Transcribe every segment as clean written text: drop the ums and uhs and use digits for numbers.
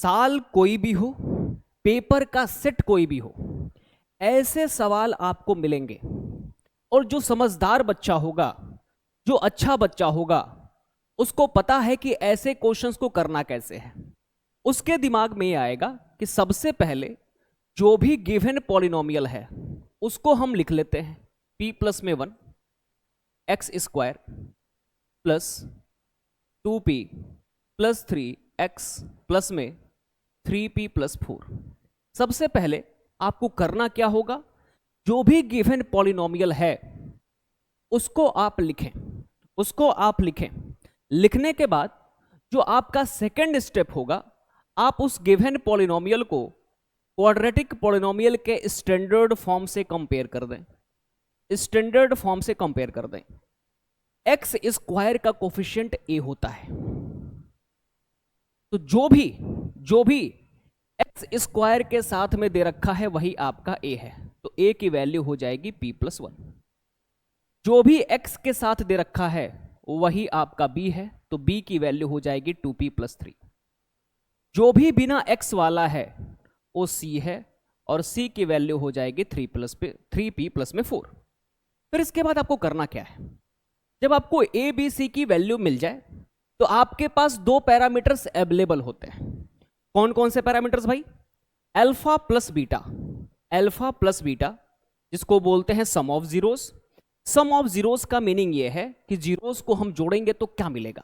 साल कोई भी हो, पेपर का सेट कोई भी हो, ऐसे सवाल आपको मिलेंगे। और जो समझदार बच्चा होगा, जो अच्छा बच्चा होगा, उसको पता है कि ऐसे क्वेश्चंस को करना कैसे है। उसके दिमाग में ये आएगा कि सबसे पहले जो भी गिवन पॉलिनोमियल है उसको हम लिख लेते हैं p प्लस में 1 x square plus 2p plus 3 x plus में 3p प्लस 4। सबसे पहले आपको करना क्या होगा, जो भी गिवन पॉलिनोमियल है उसको आप लिखें, उसको आप लिखें। लिखने के बाद जो आपका सेकंड स्टेप होगा, आप उस गिवन पॉलिनोमियल को क्वाड्रेटिक पॉलिनोमियल के स्टैंडर्ड फॉर्म से कंपेयर कर दें, स्टैंडर्ड फॉर्म से कंपेयर कर दें। एक्स स्क्वायर का कोफिशिएंट ए होता है, तो जो भी एक्स स्क्वायर के साथ में दे रखा है वही आपका ए है, तो ए की वैल्यू हो जाएगी p प्लस 1। जो भी x के साथ दे रखा है वही आपका b है, तो b की वैल्यू हो जाएगी 2p प्लस 3। जो भी बिना x वाला है वो c है, और c की वैल्यू हो जाएगी 3p प्लस में 4। फिर इसके बाद आपको करना क्या है, जब आपको a b c की वैल्यू मिल जाए तो आपके पास दो पैरामीटर्स अवेलेबल होते हैं। कौन कौन से पैरामीटर्स भाई? Alpha plus beta, alpha plus beta जिसको बोलते हैं sum of zeros. Sum of zeros का मीनिंग ये है कि जीरोस को हम जोड़ेंगे तो क्या मिलेगा।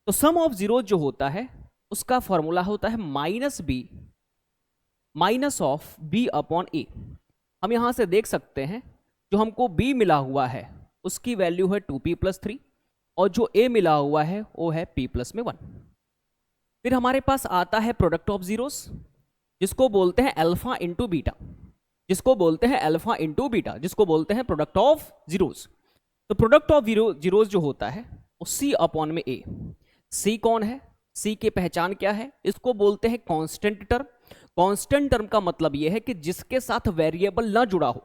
तो सम ऑफ जीरोस जो होता है उसका फॉर्मूला होता है minus b minus of b upon a. हम यहां से देख सकते हैं जो हमको b मिला हुआ है उसकी वैल्यू है 2p प्लस 3, और जो a मिला हुआ है वो है p प्लस में 1। फिर हमारे पास आता है प्रोडक्ट ऑफ जीरोस जिसको बोलते हैं अल्फा इंटू बीटा, जिसको बोलते हैं अल्फा इंटू बीटा, जिसको बोलते हैं प्रोडक्ट ऑफ जीरोस। तो प्रोडक्ट ऑफ जीरोस जो होता है वो c अपॉन में a। c कौन है? c की पहचान क्या है? इसको बोलते हैं कांस्टेंट टर्म। कांस्टेंट टर्म का मतलब यह है कि जिसके साथ वेरिएबल ना जुड़ा हो,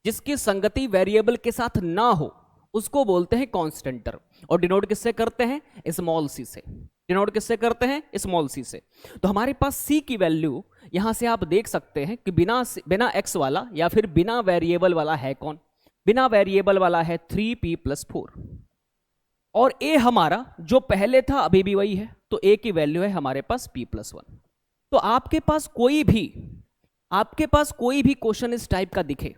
जिसकी संगति वेरिएबल के साथ ना हो, उसको बोलते हैं कांस्टेंट टर्म। और डिनोट किससे करते हैं? स्मॉल c से। डिनोट किससे करते हैं? स्मॉल c से। तो हमारे पास c की वैल्यू यहां से आप देख सकते हैं कि बिना x वाला या फिर बिना वेरिएबल वाला है कौन? बिना वेरिएबल वाला है 3p प्लस 4, और a हमारा जो पहले था अभी भी वही है, तो a की वैल्यू है हमारे पास p प्लस 1। तो आपके पास कोई भी क्वेश्चन इस टाइप का दिखे,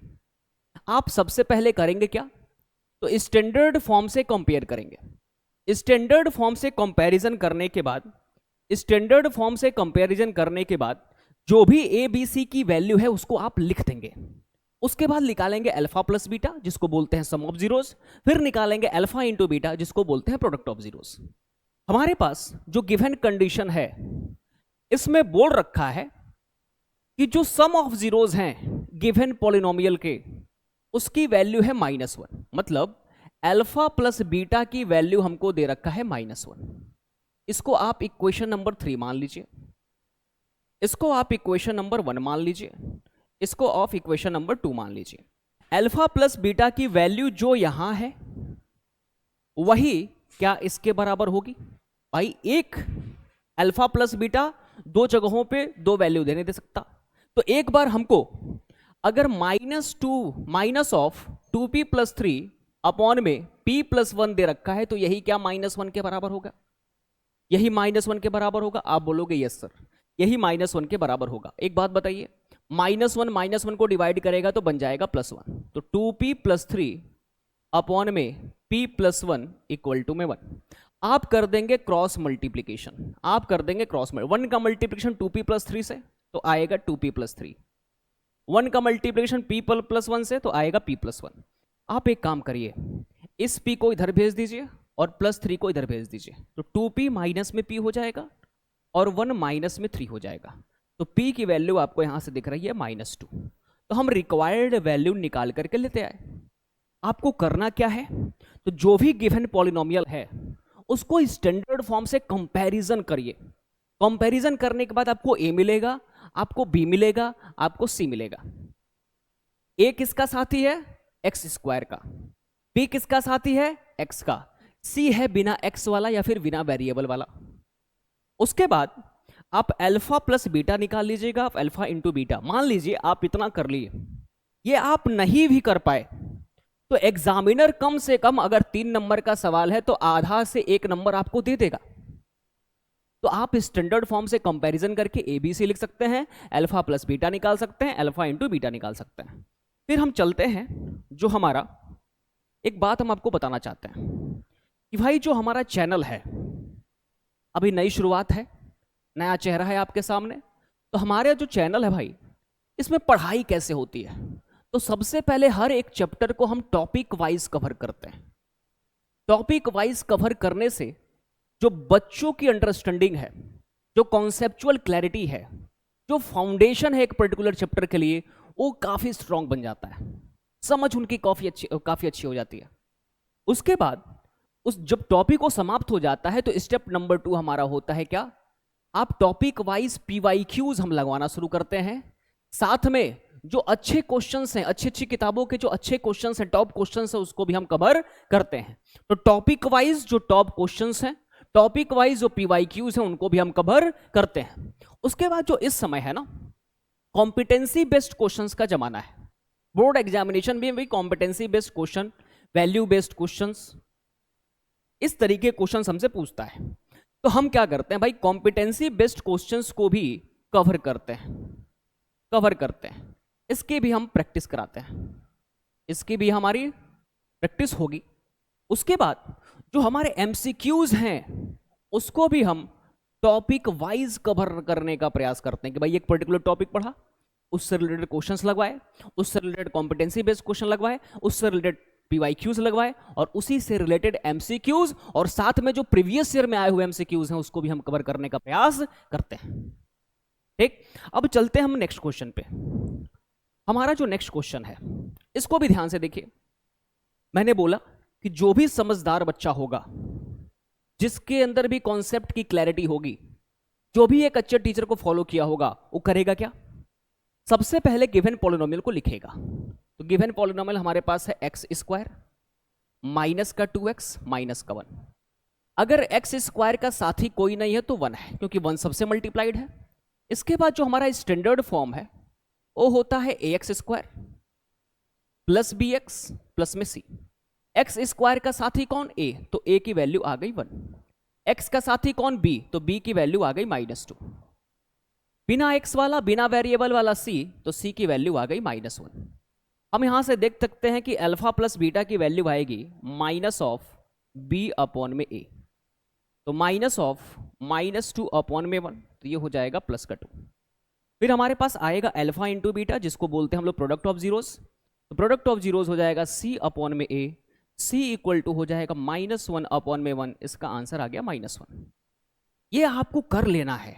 आप सबसे पहले करेंगे क्या? तो स्टैंडर्ड फॉर्म से कंपेयर करेंगे। स्टैंडर्ड फॉर्म से कंपैरिजन करने के बाद जो भी ए बी सी की वैल्यू है उसको आप लिख देंगे। उसके बाद निकालेंगे अल्फा प्लस बीटा जिसको बोलते हैं सम ऑफ जीरोस, फिर निकालेंगे अल्फा इंटू बीटा जिसको बोलते हैं प्रोडक्ट ऑफ जीरोस। हमारे पास जो गिवन कंडीशन है इसमें बोल रखा है कि जो सम ऑफ जीरोस हैं गिवन पॉलिनोमियल के उसकी वैल्यू है -1, मतलब अल्फा प्लस बीटा की वैल्यू हमको दे रखा है -1। इसको आप इक्वेशन नंबर 3 मान लीजिए, इसको आप इक्वेशन नंबर 1 मान लीजिए, इसको आप इक्वेशन नंबर 2 मान लीजिए। अल्फा प्लस बीटा की वैल्यू जो यहां है वही क्या इसके बराबर होगी? भाई एक अल्फा प्लस बीटा दो जगहों पे दो वैल्यू देने दे सकता। तो एक बार हमको अगर minus of 2p plus 3 upon में p प्लस 1 दे रखा है तो यही क्या -1 के बराबर होगा? यही -1 के बराबर होगा। आप बोलोगे यस सर, यही -1 के बराबर होगा। एक बात बताइए, -1 को डिवाइड करेगा तो बन जाएगा +1, तो 2p प्लस 3 अपॉन में p प्लस 1 इक्वल टू में 1। आप कर देंगे क्रॉस मल्टीप्लीकेशन, 1 का मल्टीप्लीकेशन 2p प्लस 3 से तो आएगा 2p प्लस 3, 1 का मल्टीप्लीकेशन p प्लस 1 से तो आएगा p प्लस 1। आप एक काम करिए, इस p को इधर भेज दीजिए और +3 को इधर भेज दीजिए, तो 2p माइनस में p हो जाएगा और 1 माइनस में 3 हो जाएगा। तो p की वैल्यू आपको यहां से दिख रही है -2। तो हम रिक्वायर्ड वैल्यू निकाल करके लेते आए। आपको करना क्या है, तो जो भी गिवन पॉलिनोमियल है उसको स्टैंडर्ड फॉर्म से कंपैरिजन करिए। कंपैरिजन करने के बाद आपको a मिलेगा, आपको b मिलेगा, आपको c मिलेगा। a किसका साथी है? एक्स स्क्वायर का। b किसका साथी है? x का। c है बिना x वाला या फिर बिना वेरिएबल वाला। उसके बाद आप अल्फा प्लस बीटा निकाल लीजिएगा, आप अल्फा इंटू बीटा। मान लीजिए आप इतना कर लिए, ये आप नहीं भी कर पाए तो एग्जामिनर कम से कम अगर 3 नंबर का सवाल है तो आधा से 1 नंबर आपको दे देगा। तो आप स्टैंडर्ड फॉर्म से कंपैरिजन करके एबीसी लिख सकते हैं, अल्फा प्लस बीटा निकाल सकते हैं, अल्फा इंटू बीटा निकाल सकते हैं। फिर हम चलते हैं, जो हमारा एक बात हम आपको बताना चाहते हैं कि भाई जो हमारा चैनल है, अभी नई शुरुआत है, नया चेहरा है आपके सामने, तो हमारे जो चैनल है भाई, इसमें पढ़ाई कैसे होती है। तो सबसे पहले हर एक चैप्टर को हम टॉपिक वाइज कवर करते हैं। टॉपिक वाइज कवर करने से जो बच्चों की अंडरस्टैंडिंग है, जो कॉन्सेप्चुअल क्लैरिटी है, जो फाउंडेशन है एक पर्टिकुलर चैप्टर के लिए, वो काफी स्ट्रांग बन जाता है, समझ उनकी काफी अच्छी हो जाती है। उसके बाद उस जब टॉपिक को समाप्त हो जाता है तो स्टेप नंबर 2 हमारा होता है क्या, आप टॉपिक वाइज पीवाईक्यूज हम लगवाना शुरू करते हैं। साथ में जो अच्छे क्वेश्चंस हैं, अच्छी अच्छी किताबों के जो अच्छे क्वेश्चंस हैं, टॉप क्वेश्चंस हैं, उसको भी हम कवर करते हैं। तो टॉपिक वाइज जो टॉप क्वेश्चंस हैं, टॉपिक वाइज जो पीवाईक्यूज हैं, उनको भी हम कवर करते हैं। उसके बाद जो इस समय है ना, कॉम्पिटेंसी बेस्ड क्वेश्चंस का जमाना है। बोर्ड एग्जामिनेशन में भी competency based question, value based questions, इस तरीके क्वेश्चंस हमसे पूछता है। तो हम क्या करते हैं भाई, कॉम्पिटेंसी बेस्ड क्वेश्चंस को भी कवर करते हैं। इसकी भी हम प्रैक्टिस कराते हैं, इसकी भी हमारी प्रैक्टिस होगी। उसके बाद जो हमारे एमसीक्यूज हैं, उसको भी हम टॉपिक वाइज कवर करने का प्रयास करते हैं कि भाई एक पर्टिकुलर टॉपिक पढ़ा, उससे रिलेटेड क्वेश्चंस लगवाए, उससे रिलेटेड कॉम्पिटेंसी बेस्ड क्वेश्चन लगवाए, उससे रिलेटेड पीवाईक्यूज लगवाए, और उसी से रिलेटेड एमसीक्यूज, और साथ में जो प्रीवियस ईयर में आए हुए एमसीक्यूज हैं उसको भी हम कवर करने का प्रयास करते हैं। ठीक, अब चलते हैं हम नेक्स्ट क्वेश्चन पे। हमारा जो नेक्स्ट क्वेश्चन है, इसको भी ध्यान से देखिए। मैंने बोला कि जो भी समझदार बच्चा होगा, जिसके अंदर भी कॉन्सेप्ट की क्लैरिटी होगी, जो भी एक अच्छे टीचर को फॉलो किया होगा, वो करेगा क्या, सबसे पहले गिवन पॉलिनोमियल को लिखेगा। तो गिवन पॉलिनोमियल हमारे पास है एक्स स्क्वायर माइनस का 2x माइनस का 1। अगर एक्स स्क्वायर का साथी कोई नहीं है तो 1 है, क्योंकि 1 सबसे मल्टीप्लाइड है। इसके बाद जो हमारा स्टैंडर्ड फॉर्म है वो होता है ax square plus bx plus में c। एक्स स्क्वायर का साथी कौन, a, तो a की वैल्यू आ गई 1। x का साथी कौन, b, तो b की वैल्यू आ गई -2। बिना x वाला, बिना वेरिएबल वाला c, तो c की वैल्यू आ गई -1। हम यहां से देख सकते हैं कि अल्फा प्लस बीटा की वैल्यू आएगी -b अपॉन में a, तो -2 अपॉन में 1, तो ये हो जाएगा +2। फिर हमारे पास आएगा अल्फा इंटू बीटा, जिसको बोलते हैं हम लोग प्रोडक्ट ऑफ जीरोस। तो प्रोडक्ट ऑफ जीरोस हो जाएगा c अपॉन में a, c इक्वल टू हो जाएगा -1 अपॉन में 1। इसका आंसर आ गया -1। ये आपको कर लेना है,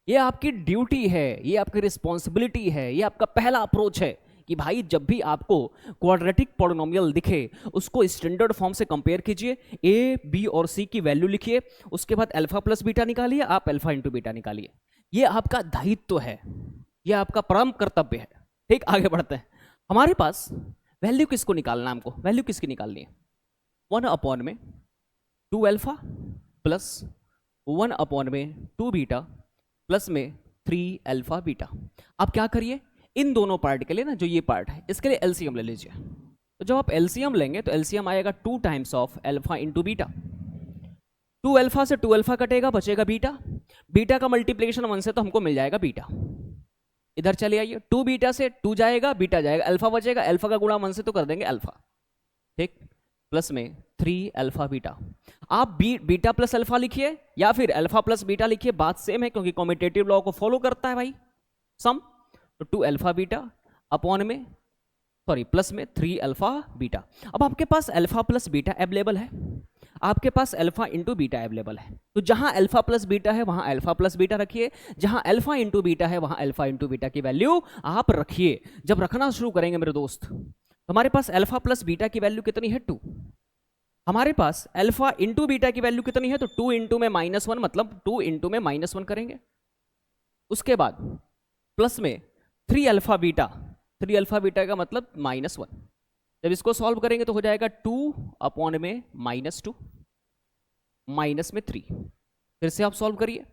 ये आपकी ड्यूटी है, ये आपकी रिस्पॉन्सिबिलिटी है, ये आपका पहला अप्रोच है कि भाई जब भी आपको क्वाड्रेटिक पॉलिनोमियल दिखे उसको स्टैंडर्ड फॉर्म से कंपेयर कीजिए, ए, बी और सी की वैल्यू लिखिए, उसके बाद अल्फा प्लस बीटा निकालिए, आप अल्फा इंटू बीटा निकालिए। ये आपका दायित्व है, ये आपका परम कर्तव्य है। ठीक, आगे बढ़ते हैं। हमारे पास वैल्यू किसको निकालना है, हमको वैल्यू किसकी निकालनी है, 1 अपॉन में 2 अल्फा प्लस 1 अपॉन में 2 बीटा प्लस में 3 अल्फा बीटा। आप क्या करिए, इन दोनों पार्ट के लिए ना, जो ये पार्ट है इसके लिए एलसीएम ले लीजिए। तो जब आप एलसीएम लेंगे तो एलसीएम आएगा 2 times of alpha into beta. 2 alpha से 2 अल्फा कटेगा, बचेगा बीटा। बीटा का मल्टीप्लिकेशन 1 से तो हमको मिल जाएगा बीटा। इधर चले आइए, 2 बीटा से 2 जाएगा, बीटा जाएगा, अल्फा बचेगा, अल्फा का गुणा 1 से तो कर देंगे अल्फा। ठीक, प्लस में 3 अल्फा बीटा। आप बीटा प्लस अल्फा लिखिए या फिर अल्फा प्लस बीटा लिखिए, बात सेम है क्योंकि कॉम्यूटेटिव लॉ को फॉलो करता है भाई सम। तो 2 अल्फा बीटा अपॉन में प्लस में 3 अल्फा बीटा। अब आपके पास अल्फा प्लस बीटा अवेलेबल है, आपके पास अल्फा इंटू बीटा अवेलेबल है। तो जहां अल्फा प्लस बीटा है वहां अल्फा प्लस बीटा रखिए, जहां अल्फा इंटू बीटा है वहां अल्फा इंटू बीटा की वैल्यू आप रखिए। जब रखना शुरू करेंगे मेरे दोस्त, तो हमारे पास अल्फा प्लस बीटा की वैल्यू कितनी है, 2। हमारे पास अल्फा इंटू बीटा की वैल्यू कितनी है, तो 2 इंटू में -1, मतलब 2 इंटू में -1 करेंगे। उसके बाद प्लस में 3 अल्फा बीटा, 3 अल्फा बीटा का मतलब -1। जब इसको सॉल्व करेंगे तो हो जाएगा 2 अपॉन में -2 माइनस में 3। फिर से आप सॉल्व करिए,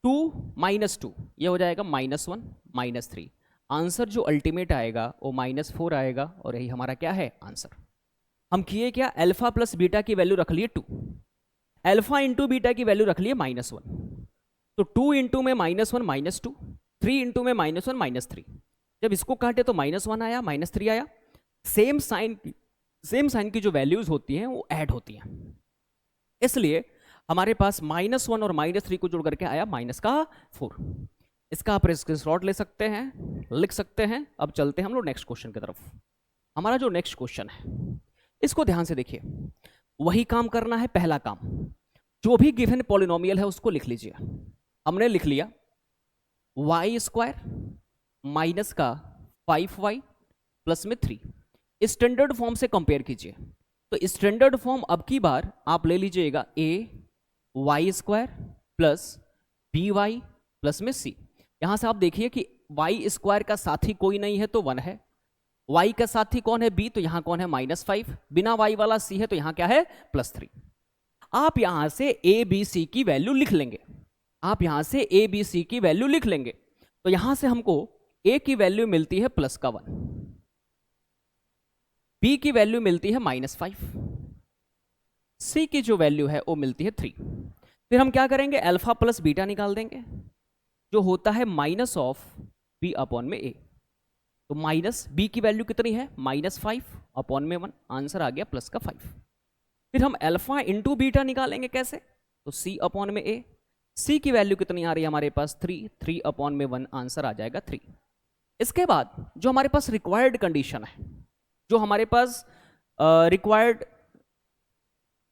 2 -2 ये हो जाएगा -1 -3। आंसर जो अल्टीमेट आएगा वो -4 आएगा और यही हमारा क्या है आंसर। हम किए क्या, अल्फा प्लस बीटा की वैल्यू रख लिए 2, अल्फा इंटू बीटा की वैल्यू रख लिए -1, तो 2 इंटू में -1 -2, 3 इंटू में -1 -3। जब इसको काटे तो -1 आया -3 आया। सेम साइन की जो वैल्यूज होती हैं वो ऐड होती हैं, इसलिए हमारे पास -1 और -3 को जोड़ करके आया -4। इसका आप स्क्रीनशॉट ले सकते हैं, लिख सकते हैं। अब चलते हैं हम लोग नेक्स्ट क्वेश्चन की तरफ। हमारा जो नेक्स्ट क्वेश्चन है इसको ध्यान से देखिए, वही काम करना है। पहला काम, जो भी गिवन पॉलिनोमियल है उसको लिख लीजिए। हमने लिख लिया y² माइनस का 5y प्लस में 3। स्टैंडर्ड फॉर्म से कंपेयर कीजिए, तो स्टैंडर्ड फॉर्म अब की बार आप ले लीजिएगा ay² प्लस by प्लस में c। यहां से आप देखिए कि y² का साथी कोई नहीं है तो 1 है, y का साथी कौन है b, तो यहां कौन है -5, बिना y वाला c है तो यहां क्या है +3। आप यहां से a b c की वैल्यू लिख लेंगे, आप यहां से a b c की वैल्यू लिख लेंगे। तो यहां से हमको a की वैल्यू मिलती है +1, b की वैल्यू मिलती है -5, c की जो वैल्यू है वो मिलती है 3। फिर हम क्या करेंगे, अल्फा प्लस बीटा निकाल देंगे, जो होता है -b/a। तो माइनस b की वैल्यू कितनी है -5/1, आंसर आ गया +5। फिर हम अल्फा इंटू बीटा निकालेंगे कैसे, तो c/a। c की वैल्यू कितनी आ रही है हमारे पास 3/1, आंसर आ जाएगा 3। इसके बाद जो हमारे पास रिक्वायर्ड कंडीशन है, जो हमारे पास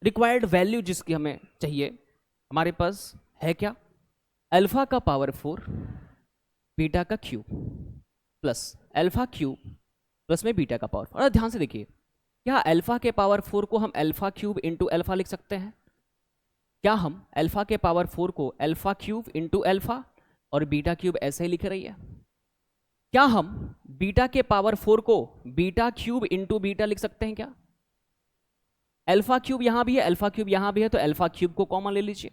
रिक्वायर्ड वैल्यू जिसकी हमें चाहिए, हमारे पास है क्या, अल्फा का पावर 4 बीटा का cube plus alpha cube plus में बीटा का पावर 4। और ध्यान से देखिए, क्या अल्फा के पावर 4 को हम अल्फा क्यूब इंटू अल्फा लिख सकते हैं? क्या हम अल्फा के पावर 4 को अल्फा क्यूब इंटू अल्फा और बीटा क्यूब ऐसे ही लिख रही है? क्या हम बीटा के पावर 4 को बीटा क्यूब इंटू बीटा लिख सकते हैं क्या? अल्फा क्यूब यहां भी है, अल्फा क्यूब यहां भी है, तो अल्फा क्यूब को कॉमन ले लीजिए।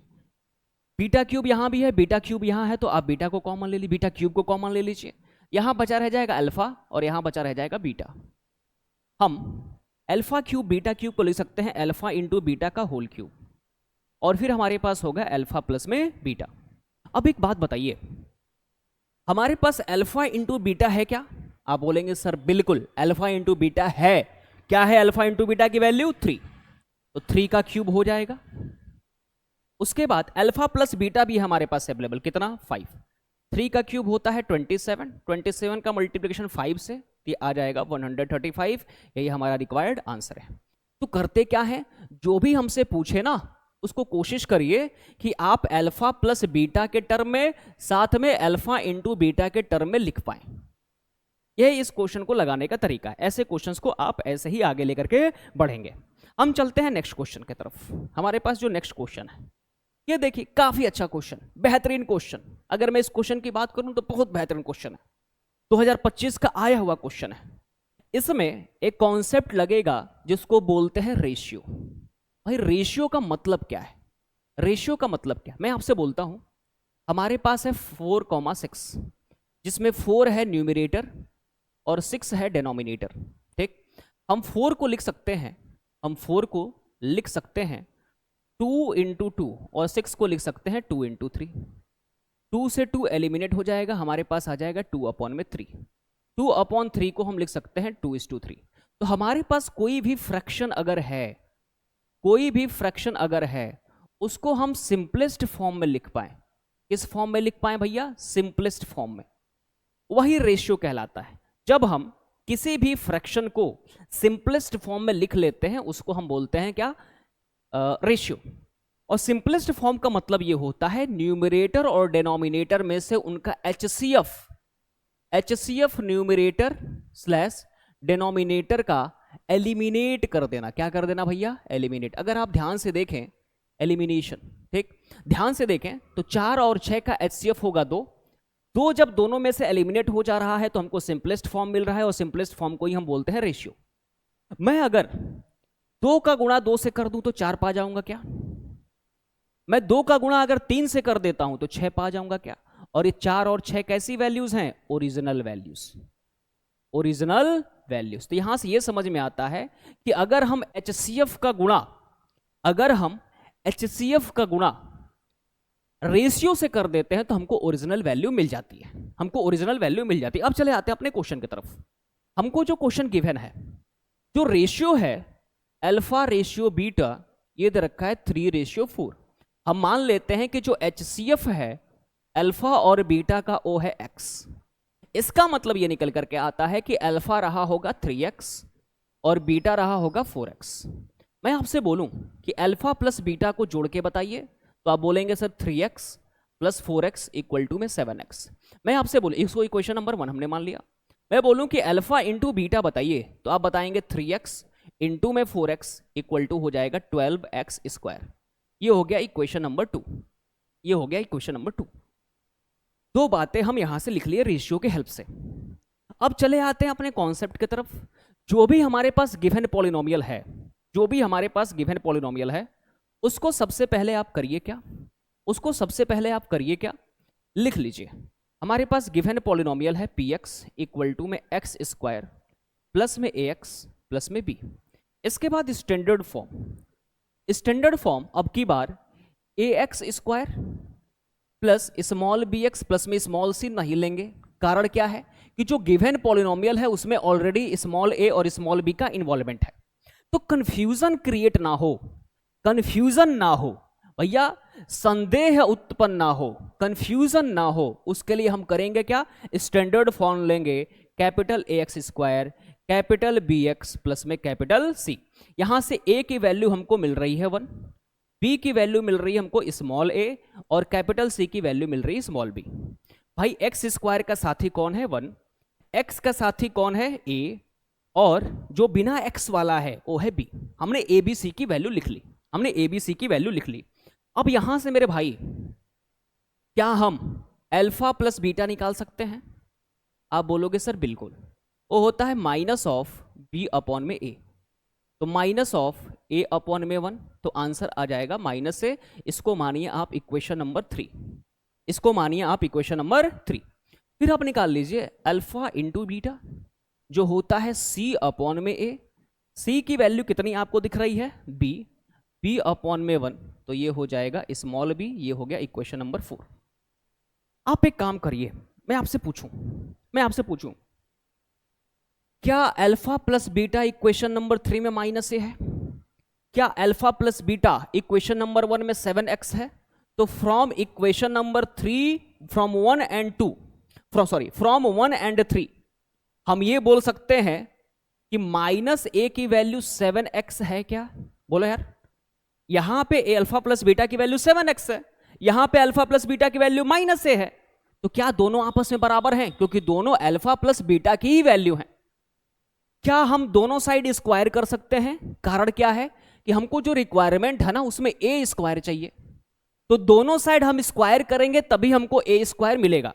बीटा क्यूब यहां भी है, बीटा क्यूब यहां है, तो आप बीटा को कॉमन ले लीजिए, बीटा क्यूब को कॉमन ले लीजिए। यहां बचा रह जाएगा अल्फा और यहां बचा रह जाएगा बीटा। हम अल्फा क्यूब बीटा क्यूब को लिख सकते हैं अल्फा इंटू बीटा का होल क्यूब, और फिर हमारे पास होगा अल्फा प्लस में बीटा। अब एक बात बताइए, हमारे पास अल्फा इंटू बीटा है क्या? आप बोलेंगे सर बिल्कुल अल्फा इंटू बीटा है। क्या है अल्फा इंटू बीटा की वैल्यू 3, तो 3 का क्यूब हो जाएगा। उसके बाद अल्फा प्लस बीटा भी हमारे पास अवेलेबल, कितना 5। 3 का क्यूब होता है 27, 27 का मल्टीप्लिकेशन 5 से ये आ जाएगा 135। यही हमारा रिक्वायर्ड आंसर है। तो करते क्या है, जो भी हमसे पूछे ना उसको कोशिश करिए कि आप अल्फा प्लस बीटा के टर्म में साथ में अल्फा इंटू बीटा के टर्म में लिख पाए। यह इस क्वेश्चन को लगाने का तरीका है। ऐसे क्वेश्चंस को आप ऐसे ही आगे लेकर के बढ़ेंगे। हम चलते हैं नेक्स्ट क्वेश्चन की तरफ। हमारे पास जो नेक्स्ट क्वेश्चन है, ये देखिए काफी अच्छा क्वेश्चन, बेहतरीन क्वेश्चन। अगर मैं इस क्वेश्चन की बात करूं तो बहुत बेहतरीन क्वेश्चन है, 2025 का आया हुआ क्वेश्चन है। इसमें एक कॉन्सेप्ट लगेगा जिसको बोलते हैं रेशियो। भाई रेशियो का मतलब क्या है? रेशियो का मतलब क्या है मैं आपसे बोलता हूं। हमारे पास है 4,6, जिसमें 4 है न्यूमरेटर और 6 है डिनोमिनेटर। ठीक, हम 4 को लिख सकते हैं, हम 4 को लिख सकते हैं 2 इंटू 2 और 6 को लिख सकते हैं 2 इंटू 3। 2 से 2 एलिमिनेट हो जाएगा, हमारे पास आ जाएगा 2/3। 2/3 को हम लिख सकते हैं 2:3। तो हमारे पास कोई भी फ्रैक्शन अगर है, कोई भी फ्रैक्शन अगर है, उसको हम सिंपलेस्ट फॉर्म में लिख पाए। किस फॉर्म में लिख पाए भैया? सिंपलेस्ट फॉर्म में। वही रेशियो कहलाता है। जब हम किसी भी फ्रैक्शन को सिंपलेस्ट फॉर्म में लिख लेते हैं उसको हम बोलते हैं क्या? रेशियो। और सिंपलेस्ट फॉर्म का मतलब ये होता है न्यूमरेटर और डिनोमिनेटर में से उनका एचसीएफ न्यूमरेटर स्लैश डिनोमिनेटर का एलिमिनेट कर देना। क्या कर देना भैया? एलिमिनेट। अगर आप ध्यान से देखें एलिमिनेशन, ठीक, ध्यान से देखें तो 4 और 6 का एचसीएफ होगा 2। जब दोनों में से एलिमिनेट हो जा रहा है तो हमको सिंपलेस्ट फॉर्म मिल रहा है, और सिंपलेस्ट फॉर्म को ही हम बोलते हैं रेशियो। मैं अगर 2 का गुणा 2 से कर दूं तो 4 पा जाऊंगा क्या? मैं 2 का गुणा अगर 3 से कर देता हूं तो 6 पा जाऊंगा क्या? और ये 4 और 6 कैसी वैल्यूज हैं? Original values, original values. तो यहां से ये समझ में आता है कि अगर हम HCF का गुणा, अगर हम HCF का गुणा रेशियो से कर देते हैं तो हमको ओरिजिनल वैल्यू मिल जाती है, हमको ओरिजिनल वैल्यू मिल जाती है। अब चले आते हैं अपने क्वेश्चन की तरफ। हमको जो क्वेश्चन गिवन है, जो रेशियो है अल्फा रेशियो बीटा, ये दे रखा है 3:4। हम मान लेते हैं कि जो HCF है अल्फा और बीटा का O है x। इसका मतलब ये निकल करके आता है कि अल्फा रहा होगा 3x और बीटा रहा होगा 4x। मैं आपसे बोलूं कि अल्फा प्लस बीटा को जोड़ के बताइए तो आप बोलेंगे sir 3x plus 4x equal to में 7x। मैं आपसे बोलूं, इसको इक्वेशन नंबर 1 हमने मान लिया। मैं बोलूं कि अल्फा इंटू बीटा बताइए तो आप बताएंगे 3x इंटू में 4x इक्वल टू हो जाएगा 12x स्क्वायर। ये हो गया इक्वेशन नंबर 2, ये हो गया इक्वेशन नंबर 2। दो बातें हम यहां से लिख लिए रेशियो के हेल्प से। अब चले आते हैं अपने कॉन्सेप्ट की तरफ। जो भी हमारे पास गिवन पॉलिनोमियल है, जो भी हमारे पास गिवन पॉलिनोमियल है, उसको सबसे पहले आप करिए क्या, उसको सबसे पहले आप करिए क्या, लिख लीजिए। हमारे पास गिवन पॉलिनोमियल है px इक्वल टू में x स्क्वायर प्लस में ax प्लस में b। इसके बाद स्टैंडर्ड फॉर्म, स्टैंडर्ड फॉर्म अब की बार ax square plus small bx plus में स्मॉल c नहीं लेंगे। कारण क्या है कि जो गिवन पॉलिनोमियल है उसमें ऑलरेडी स्मॉल a और स्मॉल b का इन्वॉल्वमेंट है, तो कंफ्यूजन क्रिएट ना हो, कंफ्यूजन ना हो भैया, संदेह उत्पन्न ना हो, कंफ्यूजन ना हो, उसके लिए हम करेंगे क्या, स्टैंडर्ड फॉर्म लेंगे capital ax square capital bx plus में कैपिटल c। यहां से a की वैल्यू हमको मिल रही है 1, b की वैल्यू मिल रही है हमको स्मॉल a और कैपिटल c की वैल्यू मिल रही है स्मॉल b। भाई x स्क्वायर का साथी कौन है 1, x का साथी कौन है a, और जो बिना x वाला है वो है b। हमने a b c की वैल्यू लिख ली, हमने a b c की वैल्यू लिख ली। अब यहां से मेरे भाई क्या हम अल्फा प्लस बीटा निकाल सकते हैं? आप बोलोगे सर बिल्कुल, वो होता है माइनस ऑफ b अपॉन में a। तो माइनस ऑफ a अपॉन में 1, तो आंसर आ जाएगा माइनस से, इसको मानिए आप इक्वेशन नंबर 3, इसको मानिए आप इक्वेशन नंबर 3। फिर आप निकाल लीजिए अल्फा इंटू बीटा जो होता है c अपॉन में a। c की वैल्यू कितनी आपको दिख रही है b, b अपॉन में 1, तो ये हो जाएगा स्मॉल b, ये हो गया इक्वेशन नंबर 4। आप एक काम करिए, मैं आपसे पूछूं क्या alpha plus beta equation number 3 में माइनस ए है? क्या alpha plus beta equation number 1 में 7x है? तो from equation number 3, from 1 and 3 हम ये बोल सकते हैं कि माइनस ए की वैल्यू 7x है क्या? बोलो यार, यहां पे अल्फा प्लस बीटा की वैल्यू 7x है, यहां पे अल्फा प्लस बीटा की वैल्यू माइनस ए है, तो क्या दोनों आपस में बराबर हैं? क्योंकि दोनों अल्फा प्लस बीटा की ही वैल्यू है। क्या हम दोनों साइड स्क्वायर कर सकते हैं? कारण क्या है कि हमको जो रिक्वायरमेंट है ना उसमें ए स्क्वायर चाहिए, तो दोनों साइड हम स्क्वायर करेंगे तभी हमको ए स्क्वायर मिलेगा।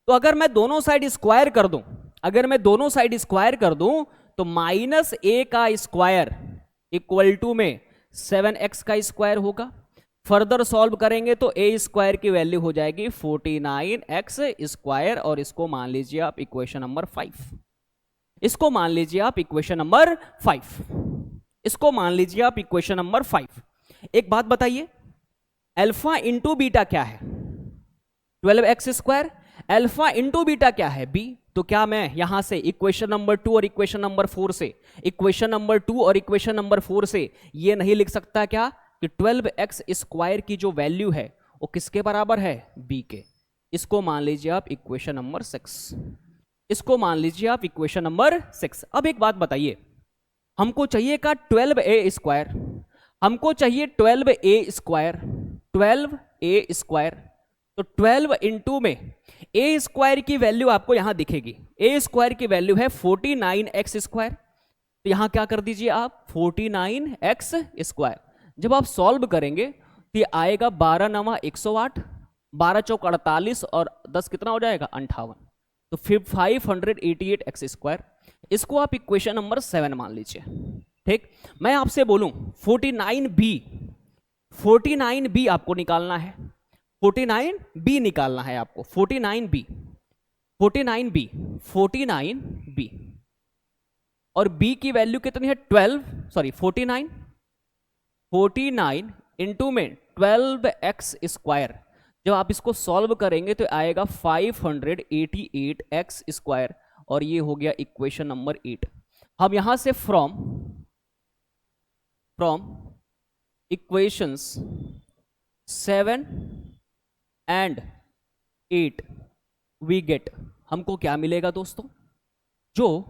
तो अगर मैं दोनों साइड स्क्वायर कर दूं, अगर मैं दोनों साइड स्क्वायर कर दूं तो माइनस ए का स्क्वायर इक्वल टू में 7x का स्क्वायर होगा। फर्दर सॉल्व करेंगे तो ए स्क्वायर की वैल्यू हो जाएगी 49x स्क्वायर, और इसको मान लीजिए आप इक्वेशन नंबर 5, इसको मान लीजिए आप इक्वेशन नंबर 5, इसको मान लीजिए आप इक्वेशन नंबर 5। एक बात बताइए, अल्फा इंटू बीटा क्या है? 12x square. Alpha into beta क्या है? b। तो क्या मैं यहां से इक्वेशन नंबर 2 और इक्वेशन नंबर 4 से, इक्वेशन नंबर 2 और इक्वेशन नंबर 4 से ये नहीं लिख सकता क्या कि 12x स्क्वायर की जो वैल्यू है वो किसके बराबर है? b के। इसको मान लीजिए आप इक्वेशन नंबर 6, इसको मान लीजिए आप इक्वेशन नंबर 6। अब एक बात बताइए, हमको चाहिए का 12a स्क्वायर, हमको चाहिए 12a स्क्वायर, 12a स्क्वायर। तो 12 इंटू में a स्क्वायर की वैल्यू आपको यहां दिखेगी, a स्क्वायर की वैल्यू है 49x स्क्वायर। तो यहां क्या कर दीजिए आप 49x स्क्वायर। जब आप सॉल्व करेंगे तो ये आएगा 12 9 108, 12 चौक 48 और 10 कितना हो जाएगा 58, तो फिर 588x स्क्वायर। इसको आप इक्वेशन नंबर 7 मान लीजिए। ठीक, मैं आपसे बोलूं 49b, 49b आपको निकालना है, 49b निकालना है आपको, 49b, 49b, 49b, और b की वैल्यू कितनी है 12, सॉरी 49, 49 इंटू में 12x²। जब आप इसको सॉल्व करेंगे तो आएगा 588x², और ये हो गया इक्वेशन नंबर 8। हम यहां से from equations 7 and 8 we get, हमको क्या मिलेगा दोस्तों, जो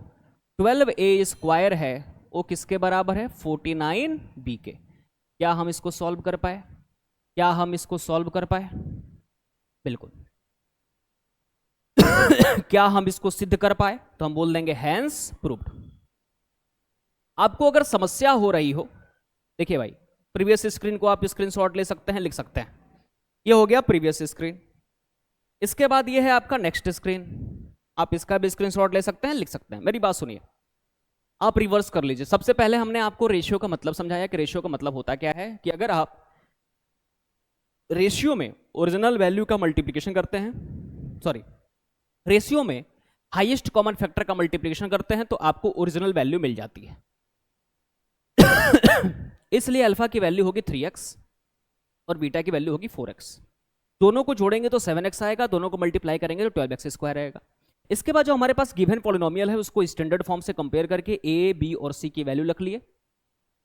12a² है वो किसके बराबर है, 49b के। क्या हम इसको सॉल्व कर पाए, क्या हम इसको सॉल्व कर पाए, बिल्कुल। क्या हम इसको सिद्ध कर पाए, तो हम बोल देंगे हैंस प्रूव्ड। आपको अगर समस्या हो रही हो, देखिए भाई, प्रीवियस स्क्रीन को आप स्क्रीनशॉट ले सकते हैं, लिख सकते हैं, ये हो गया प्रीवियस स्क्रीन। इसके बाद ये है आपका नेक्स्ट स्क्रीन, आप इसका भी स्क्रीनशॉट ले सकते हैं, लिख सकते हैं। मेरी बात सुनिए, आप रिवर्स कर लीजिए। सबसे पहले हमने आपको रेशियो का मतलब समझाया कि रेशियो का मतलब होता क्या है, कि अगर आप रेशियो में ओरिजिनल वैल्यू का मल्टीप्लिकेशन करते हैं, सॉरी, रेशियो में हाईएस्ट कॉमन फैक्टर का मल्टीप्लिकेशन करते हैं, तो आपको ओरिजिनल वैल्यू मिल जाती है। इसलिए अल्फा की वैल्यू होगी 3x और बीटा की वैल्यू होगी 4x। दोनों को जोड़ेंगे तो 7x आएगा, दोनों को मल्टीप्लाई करेंगे तो 12x² आएगा। इसके बाद जो हमारे पास गिवन पॉलिनोमियल है उसको स्टैंडर्ड फॉर्म से कंपेयर करके a, b और c की वैल्यू रख लिए।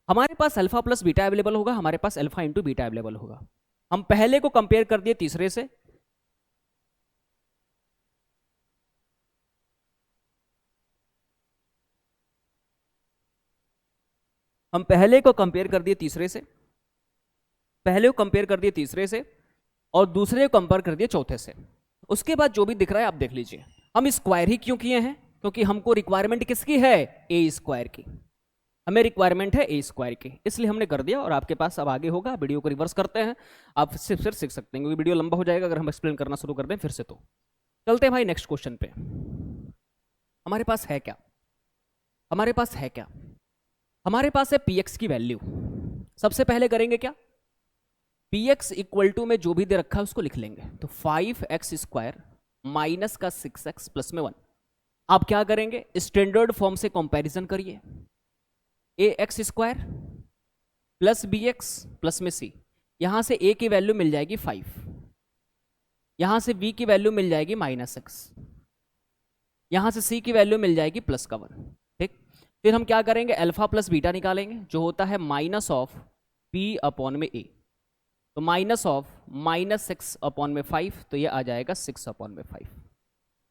हमारे पास अल्फा प्लस बीटा अवेलेबल होगा, हमारे पास अल्फा इंटू बीटा अवेलेबल होगा। हम पहले को कंपेयर कर दिए तीसरे से, हम पहले को कंपेयर कर दिए तीसरे से, पहले को कंपेयर कर दिए तीसरे से, और दूसरे को कंपेयर कर दिए चौथे से। उसके बाद जो भी दिख रहा है आप देख लीजिए। हम स्क्वायर ही क्यों किए हैं, क्योंकि हमको रिक्वायरमेंट किसकी है, a² की, हमें रिक्वायरमेंट है a² की, इसलिए हमने कर दिया। और आपके पास अब आगे होगा, वीडियो को रिवर्स करते हैं, आप सिर्फ सीख सकते हैं, क्योंकि वीडियो लंबा हो जाएगा अगर हम एक्सप्लेन करना शुरू कर दें फिर से। तो चलते हैं भाई नेक्स्ट क्वेश्चन पे। हमारे पास है क्या, हमारे पास है क्या, हमारे पास है px की वैल्यू। सबसे पहले करेंगे क्या, px इक्वल टू में जो भी दे रखा है उसको लिख लेंगे। तो 5x² माइनस का 6x प्लस में 1। आप क्या करेंगे, स्टैंडर्ड फॉर्म से कंपैरिजन करिए, ax² प्लस bx प्लस में c, यहां से a की वैल्यू मिल जाएगी 5, यहां से b की वैल्यू मिल जाएगी -x, यहां से c की वैल्यू मिल जाएगी प्लस का 1। ठीक, फिर हम क्या करेंगे, अल्फा प्लस बीटा निकालेंगे, जो होता है माइनस ऑफ p अपॉन में a। तो माइनस ऑफ -6 अपॉन में 5, तो ये आ जाएगा 6 अपॉन में 5।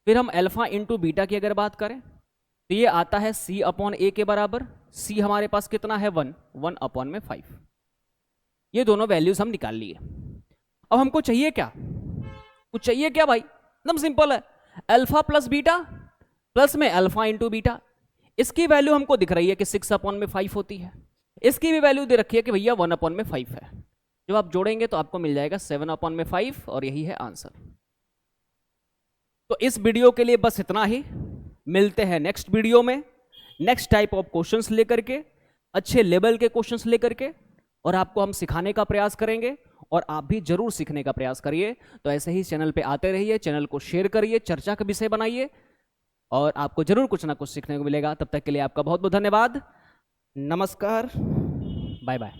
फिर हम अल्फा इंटू बीटा की अगर बात करें तो ये आता है c अपॉन a के बराबर। c हमारे पास कितना है 1 अपॉन में 5। ये दोनों वैल्यूज हम निकाल लिए। अब हमको चाहिए क्या, कुछ चाहिए क्या भाई, एकदम सिंपल है, अल्फा प्लस बीटा प्लस में अल्फा इंटू बीटा। इसकी वैल्यू हमको दिख रही है कि 6 अपॉन में 5 होती है, इसकी भी वैल्यू दे रखी है कि भैया 1 अपॉन में 5 है। जब आप जोड़ेंगे तो आपको मिल जाएगा 7 अपॉन में 5, और यही है आंसर। तो इस वीडियो के लिए बस इतना ही, मिलते हैं नेक्स्ट वीडियो में नेक्स्ट टाइप ऑफ क्वेश्चंस लेकर के, अच्छे लेवल के क्वेश्चंस लेकर के, और आपको हम सिखाने का प्रयास करेंगे, और आप भी जरूर सीखने का प्रयास करिए। तो ऐसे ही चैनल पे आते रहिए, चैनल को शेयर करिए, चर्चा का विषय बनाइए, और आपको जरूर कुछ ना कुछ सीखने को मिलेगा। तब तक के लिए आपका बहुत बहुत धन्यवाद, नमस्कार, बाय बाय।